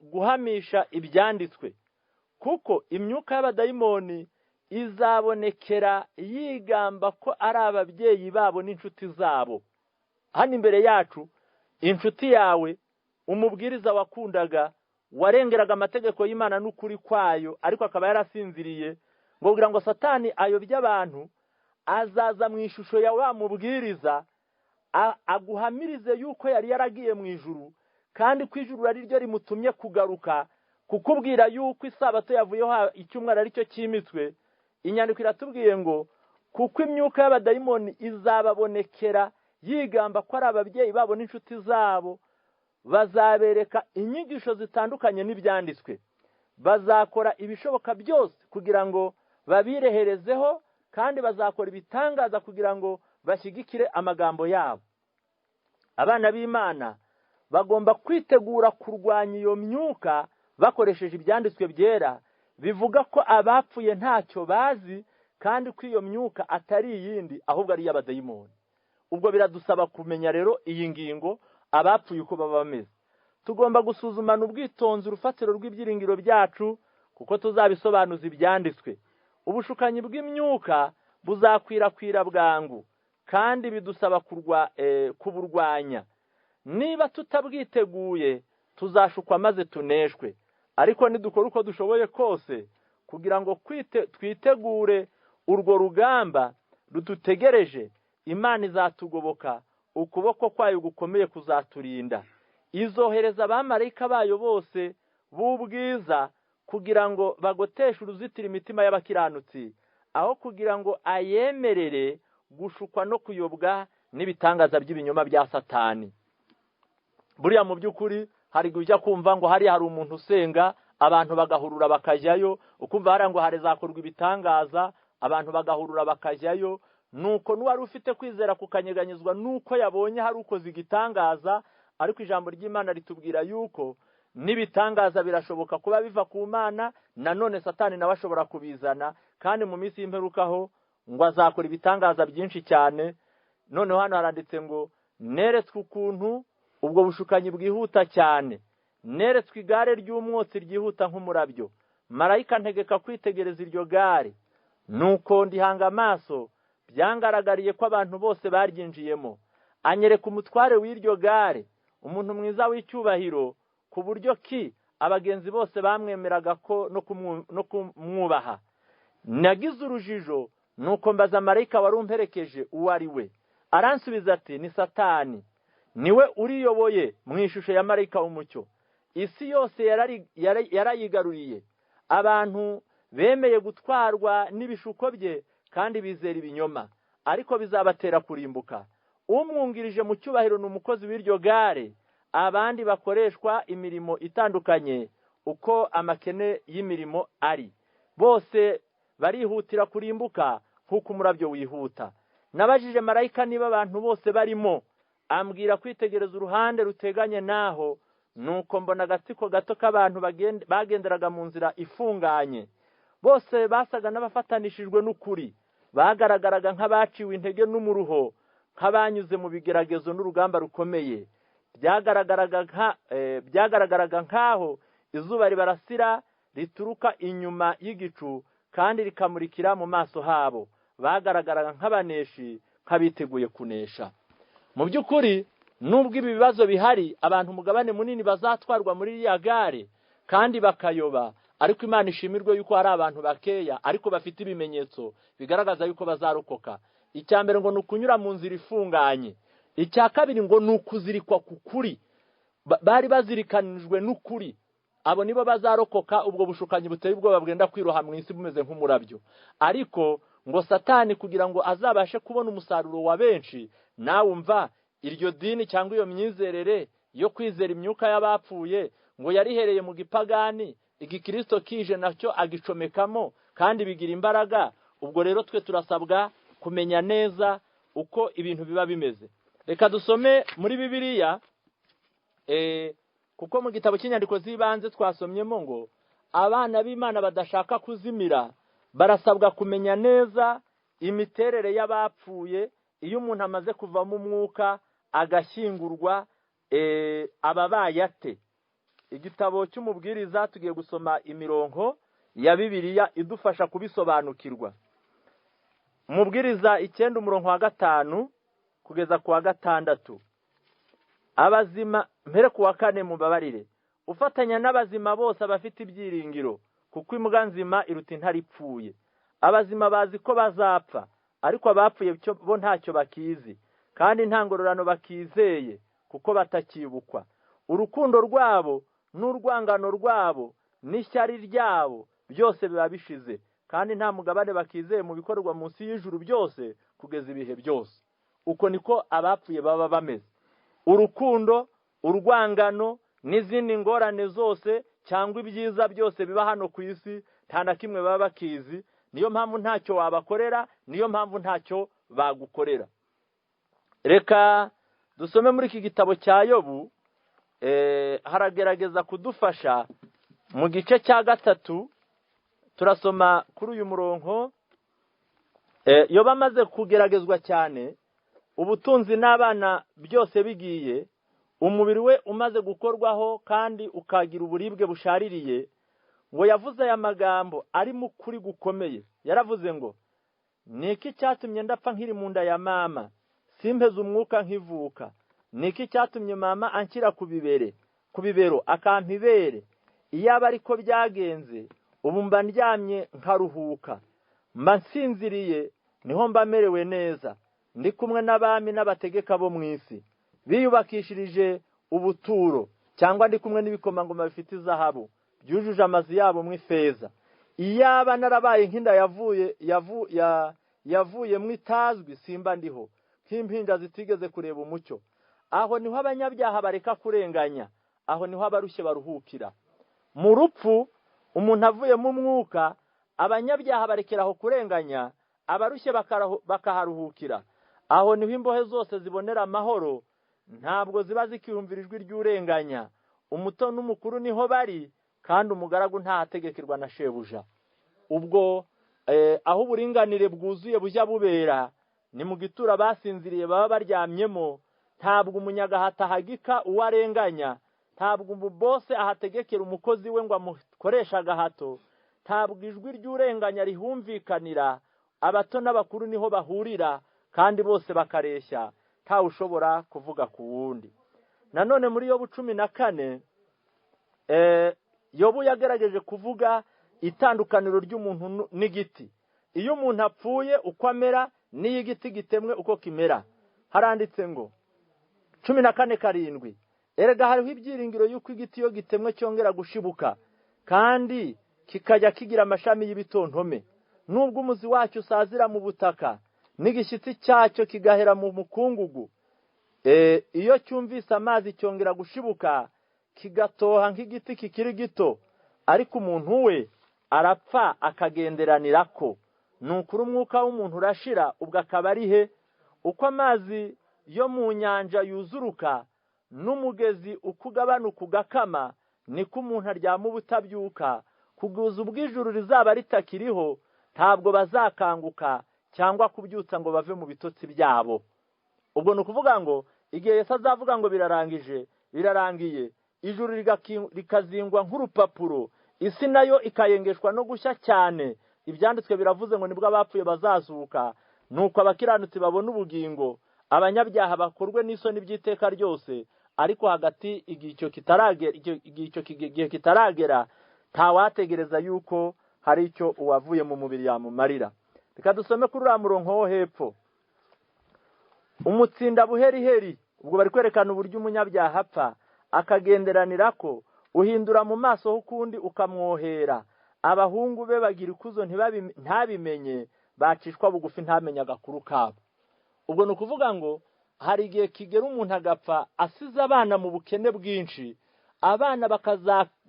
A: guhamisha ibyanditswe, kuko imyuka y'abadayimoni izabonekera yigamba ko ari ababyeyi babo n'inshuti zabo. Hano imbere yacu inshuti yawe, umubwiriza wakundaga, warengeraga amategeko y'Imana n'ukuri kwayo, ariko akaba yarasinziriye, ngo kugira ngo Satani ayobye abantu, azaza mu ishusho ya wa mubwiriza aguhamirize yuko yari yaragiye mu ijuru, kandi ko ijuru ari ryo rimutumye kugaruka, kukubwira yuko isabato yavuyeho icyumweru ari cyo cyimitswe. Inyandiko iratubwiye ngo kuko imyuka y'abadayimoni izababonekera yigamba ko ari ababyeyi babo n'inshuti zabo, bazabereka inyigisho zitandukanye n'ibyanditswe. Bazakora ibishoboka byose kugira ngo babireherezeho, kandi bazakora ibitangaza kugira ngo bashyigikire amagambo yabo. Abana b'Imana bagomba kwitegura kurwanya iyo myuka bakoresheje ibyanditswe byera bivuga ko abapfuye ntacyo bazi, kandi ko iyo myuka atari iyindi ahubwo ari iy'abadayimoni. Ubwo biradusaba kumenya rero iyi ngingo, abapfuye uko baba bameze. Tugomba gusuzumana ubwitonzi urufatiro rw'ibyiringiro byacu, kuko tuzabisobanuza ibyanditswe. Ubushukanyi bw'imyuka buzakwirakwira bwangu, kandi bidusaba kuburwanya. Niba tutabwiteguye tuzashukwa maze tuneshwe. Ariko nidukora uko dushoboye kose kugira ngo twitegure urwo rugamba rudutegereje, Imana izatugoboka, ukuboko kwayo gukomeye kuzaturinda. Izohereza abamarayika bayo bose b'ubwiza kugira ngo bagoteshe uruzitiro imitima y'abakiranutsi, aho kugira ngo ayemerere gushukwa no kuyobwa n'ibitangaza by'ibinyoma bya Satani. Buriya mu by'ukuri hari gujya kumva ngo hari umuntu usenga, abantu bagahurura bakajyayo, ukumva hari ngo harezakorwa ibitangaza, abantu bagahurura bakajyayo. Nuko n'uwari ufite kwizera kukanyeganyizwa nuko yabonye hari ukoze igitangaza, ariko ijambo ry'Imana ritubwira yuko n'ibitangaza birashoboka kuba biva ku Mana, nanone Satani nawe ashobora kubizana, kandi mu minsi y'imperukaho ngo azakora ibitangaza byinshi cyane. Noneho hano haranditse ngo neretswe ukuntu ubwo bushukanyi bwihuta cyane, neretswe igare ry'umwotsi ryihuta nk'umurabyo, marayika ntegeka kwitegereza iryo gare, nuko ndihanga amaso, byangaragariye ko abantu bose baryinjiyemo. Anyereka umutware w'iryo gare, umuntu mwiza w'icyubahiro, ku buryo ki abagenzi bose bamwemeraga ko no kumwubaha. Nagize urujijo, nuko mbaza marayika wari umperekeje uwo ari we. Aransubiza ati, ni Satani, niwe uriyoboye mu ishusho ya marayika w'umucyo. Isi yose yarayigaruriye, abantu bemeye gutwarwa n'ibishuko bye kandi bizera ibinyoma, ariko bizabatera kurimbuka. Umwungirije mu cyubahiro ni umukozi w'iryo gare, abandi bakoreshwa imirimo itandukanye uko amakene y'imirimo ari. Bose barihutira kurimbuka nk'uko umurabyo wihuta. Nabajije marayika niba abantu bose barimo, ambwira kwitegereza uruhande ruteganye naho, nuko mbona agatsiko gato k'abantu bagenderaga mu nzira ifunganye. Bose basaga n'abafatanishijwe n'ukuri, bagaragaraga nk'abaciwe intege n'umuruho, nk'abanyuze mu bigeragezo n'urugamba rukomeye. Byagaragaraga nk'aho izuba ribarasira rituruka inyuma y'igicu kandi rikamurikira mu maso habo. Bagaragaraga nk'abaneshi, nk'abiteguye kunesha. Mu by'ukuri nubwo ibi bibazo bihari, abantu umugabane munini bazatwarwa muri iriya gare kandi bakayoba, ariko Imana ishimirwe yuko hari abantu bakeya ariko bafite ibimenyetso bigaragaza yuko bazarokoka. Icya mbere ngo ni ukunyura mu nzira ifunganye. Icya kabiri ngo ni ukuzirikwa ku kuri, bari bazirikanijwe n'ukuri. Abo nibo bazarokoka ubwo bushukanyi buteye ubwoba bwenda kwiroha mu isi bumeze nk'umurabyo. Ariko ngo Satani kugira ngo azabashe kubona umusaruro wa benshi, nawe umva iryo dini cyangwa iyo myizerere yo kwizera imyuka y'abapfuye ngo yarihereye mu gipagani, igikristo kije nacyo agicomekamo kandi bigira imbaraga. Ubwo rero twe turasabwa kumenya neza uko ibintu biba bimeze. Reka dusome muri Bibiliya, kuko mu gitabo cy'inyandiko z'ibanze twasomyemo ngo abana b'Imana badashaka kuzimira barasabwa kumenya neza imiterere y'abapfuye. Iyo umuntu amaze kuvamo umwuka agashyingurwa, ababaye ate? Igitabo cy'umubwiriza tugiye gusoma imirongo ya Bibiliya idufasha kubisobanukirwa. Umubwiriza 9:5 kugeza ku 6. Abazima mpere ku 4 mubabarire. Ufatanya n'abazima bose abafite ibyiringiro, kuko imbwa nzima iruta intare ipfuye. Abazima bazi ko bazapfa, ariko abapfuye bo ntacyo bakizi, kandi nta ngororano bakizeye, kuko batakibukwa. Urukundo rwabo n'urwangano rwabo n'ishyari ryabo byose biba bishize, kandi nta mugabane bakizeye mu bikorwa munsi y'ijuru byose kugeza ibihe byose. Uko niko abapfuye baba bameze. Urukundo, urwangano n'izindi ngorane zose cyangwa ibyiza byose biba hano ku isi nta na kimwe baba bakizi. Niyo mpamvu ntacyo wabakorera, niyo mpamvu ntacyo bagukorera. Reka dusome muri iki gitabo cya Yobu, haragerageza kudufasha mu gice cya 3. Turasoma kuri uyu murongo. Yobu amaze kugeragezwa cyane, ubutunzi n'abana byose bigiye, umubiri we umaze gukorwaho kandi ukagira uburibwe bushaririye, ngo yavuze aya magambo ari mu kuri gukomeye. Yaravuze ngo, niki cyatumye ndapfa nkiri mu nda ya mama, simpeze umwuka nkivuka? Niki cyatumye mama anshyira ku bibero akampa ibere? Iyaba ariko byagenze, ubu mba ndyamye nkaruhuka, mba nsinziriye niho mba merewe neza, ndi kumwe n'abami n'abategeka bo mu isi, biyubakishirije ubuturo, cyangwa ndi kumwe n'ibikomangoma bifite izahabu, byujuje amazu yabo mu ifeza. Iyaba narabaye nk'inda yavuye mu itazwi, simba ndiho nk'impinja zitigeze kureba umucyo. Aho niho abanyabyaha bareka kurenganya, aho niho abarushye baruhukira. Mu rupfu umuntu avuye mu mwuka, abanyabyaha barekeraho kurenganya, abarushye bakaharuhukira. Aho niho imbohe zose zibonera amahoro, ntabwo ziba zikiyumvira ijwi ry'urenganya. Umuto n'umukuru niho bari, kandi umugaragu ntahategekerwa na shebuja. Ubwo aho uburinganire bwuzuye bujya bubera ni mu gitura basinziriye baba baryamyemo. Ntabwo umunyagahata ahagika uwo arenganya, ntabwo umubose ahategekera umukozi we ngo amukoreshe agahato, ntabwo ijwi ry'urenganya rihumvikanira. Abato n'abakuru niho bahurira, kandi bose bakareshya, ntawe ushobora kuvuga ku wundi. Nanone muri Yobu 14, Yobu yagerageje kuvuga itandukaniro ry'umuntu n'igiti. Iyo umuntu apfuye uko amera n'iyo igiti gitemwe uko kimera. Haranditse ngo 14:7, erega hariho ibyiringiro y'uko igiti iyo gitemwe cyongera gushibuka, kandi kikajya kigira amashami y'ibitontome. Nubwo umuzi wacyo usazira mu butaka, n'igishyitsi cyacyo kigahera mu mukungugu, iyo cyumvise amazi cyongera gushibuka, kigatoha nk'igiti kikiri gito. Ariko umuntu we arapfa akagenderanirako. Nukuri umwuka w'umuntu urashira, ubwo akaba ari he? Uko amazi yo mu nyanja yuzuruka, n'umugezi uko ugabanuka ugakama, niko umuntu aryama ubutabyuka. Kugeza ubwo ijuru rizaba ritakiriho, ntabwo bazakanguka cyangwa kubyutsa ngo bave mu bitotsi byabo. Ubwo ni ukuvuga ngo igihe Yesu azavuga ngo birarangiye, ijuru rikazingwa nk'urupapuro, isi nayo ikayengeshwa no gushya cyane. Ibyanditswe biravuze ngo nibwo abapfuye bazazuka, nuko abakiranutsi babona ubugingo, abanyabyaha bakorwe n'isoni by'iteka ryose. Ariko hagati igihe icyo kitaragera, ntawategereza yuko hari icyo uwavuye mu mubiri yamumarira. Reka dusome kuri uriya murongo wo hepfo. Umutsinda buheriheri, ubwo bari kwerekana uburyo umunyabyaha apfa, akagenderanirako, uhindura mu maso h'ukundi ukamwohera. Abahungu be bagira ikuzo ntabimenye, bacishwa bugufi ntamenye agakuru kabo. Ubwo ni ukuvuga ngo hari igihe kigera umuntu agapfa asize abana mu bukene bwinshi, abana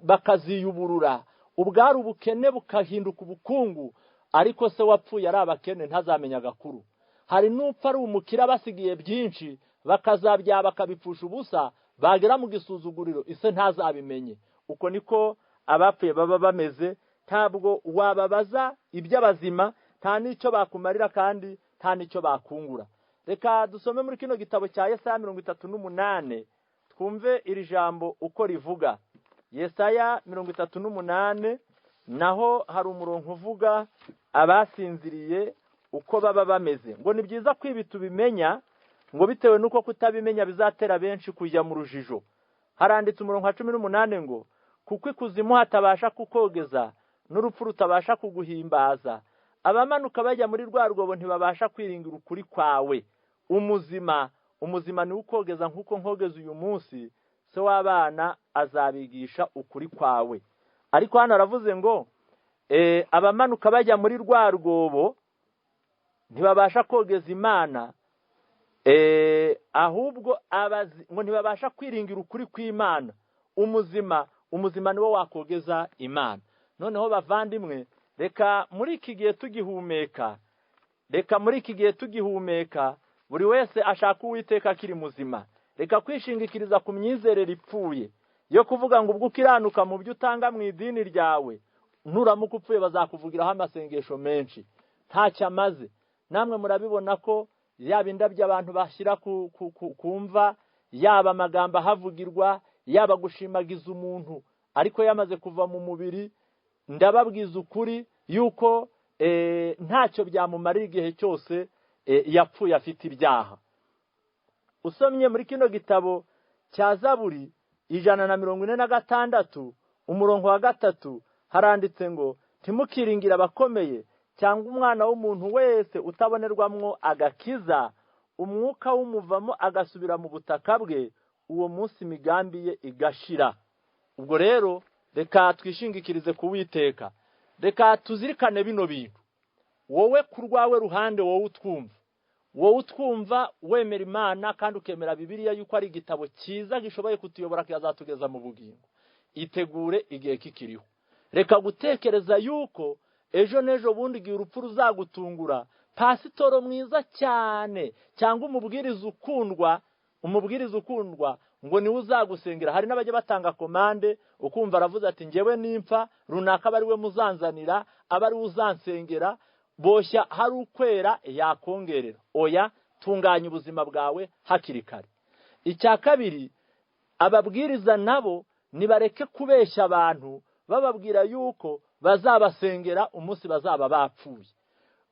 A: bakaziyuburura, ubwari ubukene bukahinduka ubukungu, ariko se wapfuye ari abakene ntazamenya agakuru. Hari n'upfa ari umukira basigiye byinshi, bakazabya bakabipfusha ubusa, bagera mu gisuzuguriro ise ntazabimenye. Uko niko abapfuye baba bameze. Ntabwo wababaza iby'abazima, nta n'icyo bakumarira kandi nta n'icyo bakungura. Reka dusome muri kino gitabo cya Yesaya 38, twumve iri jambo uko rivuga. Yesaya 38, naho hari umurongo uvuga abasinziriye uko baba bameze. Ngo ni byiza kwibi tubimenya, ngo bitewe nuko kutabimenya bizatera benshi kujya mu rujijo. Haranditse umurongo wa 18 ngo kuko ikuzimu hatabasha kukogeza, n'urupfu rutabasha kuguhimbaza. Abamanuka bajya muri rwa rwobo ntibabasha kwiringira ukuri kwawe. Umuzima ni ukogeza nk'uko nkogeza uyu munsi, se w'abana azabigisha ukuri kwawe. Ariko hano aravuze ngo abamanuka bajya muri rwa rwobo ntibabasha kogeza Imana, ahubwo ngo ntibabasha kwiringira ukuri kw'Imana. Umuzima niwo wakogeza Imana. Noneho bavandimwe, reka muri iki gihe tugihumeka, buri wese ashaka Uwiteka akiri muzima. Reka kwishingikiriza ku myizerere ipfuye yo kuvuga ngo ubwo ukiranuka mu byo utanga mu idini ryawe, nuramuka upfuye bazakuvugiraho amasengesho menshi, ntacyo amaze. Namwe murabibona ko yaba indabyo abantu bashyira kumva, yaba amagambo ahavugirwa, yaba gushimagiza umuntu, ariko yamaze kuva mu mubiri, ndababwiza ukuri yuko ntacyo byamumarira igihe cyose yapfuye afite ibyaha. Usomye muri kino gitabo cya Zaburi 146, umurongo wa 3, haranditse ngo ntimukiringire abakomeye cyangwa umwana w'umuntu wese utabonerwamwo agakiza, umwuka w'umuvamo agasubira mu butaka bwe, uwo munsi imigambi ye igashira. Ubwo rero reka twishingikirize ku Uwiteka. Reka tuzirikane bino bintu. Wowe ku rwawe ruhande, wowe utwumva wemera Imana kandi ukemera Bibiliya yuko ari igitabo cyiza gishoboye kutuyobora kizatugeza mu bugingo, itegure igihe kikiriho. Reka gutekereza yuko ejo n'ejo bundi igihe urupfu ruzagutungura, pasitoro mwiza cyane cyangwa umubwiriza ukundwa umubwiriza ukundwa ngo niwe uzagusengera. Hari n'abajya batanga komande ukumva aravuze ati ngewe nimpfa runaka bari we muzanzanira, abari uzansengera, boshya hari ukwera yakongerera. Oya, tunganya ubuzima bwawe hakiri kare. Icya kabiri, ababwiriza nabo nibareke kubeshya abantu bababwira yuko bazabasengera umunsi bazaba bapfuye.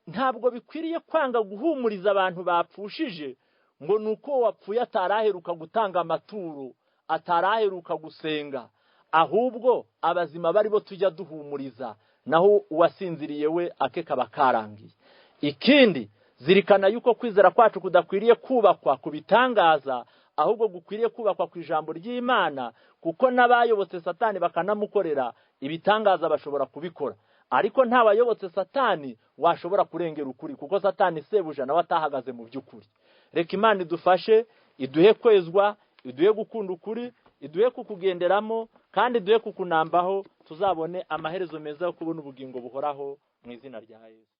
A: Ntabwo bikwiriye kwanga guhumuriza abantu bapfushije ngo nuko wapfuye ataraheruka gutanga amaturo, ataraheruka gusenga. Ahubwo abazima bari bo tujya duhumuriza, naho uwasinziriye we ake kaba karangiye. Ikindi, zirikana yuko kwizera kwacu kudakwiriye kubakwa ku bitangaza, ahubwo gukwiriye kubakwa ku ijambo ry'Imana, kuko n'abayobotse Satani bakanamukorera ibitangaza bashobora kubikora. Ariko nta bayobotse Satani washobora kurengera ukuri, kuko Satani sebuja nawe atahagaze mu by'ukuri. Reka Imana idufashe, iduhe kwezwa, iduhe gukunda ukuri, iduhe kukugenderamo, kandi iduhe kukunambaho, tuzabone amaherezo meza yo kubona ubugingo buhoraho mu izina rya Yesu.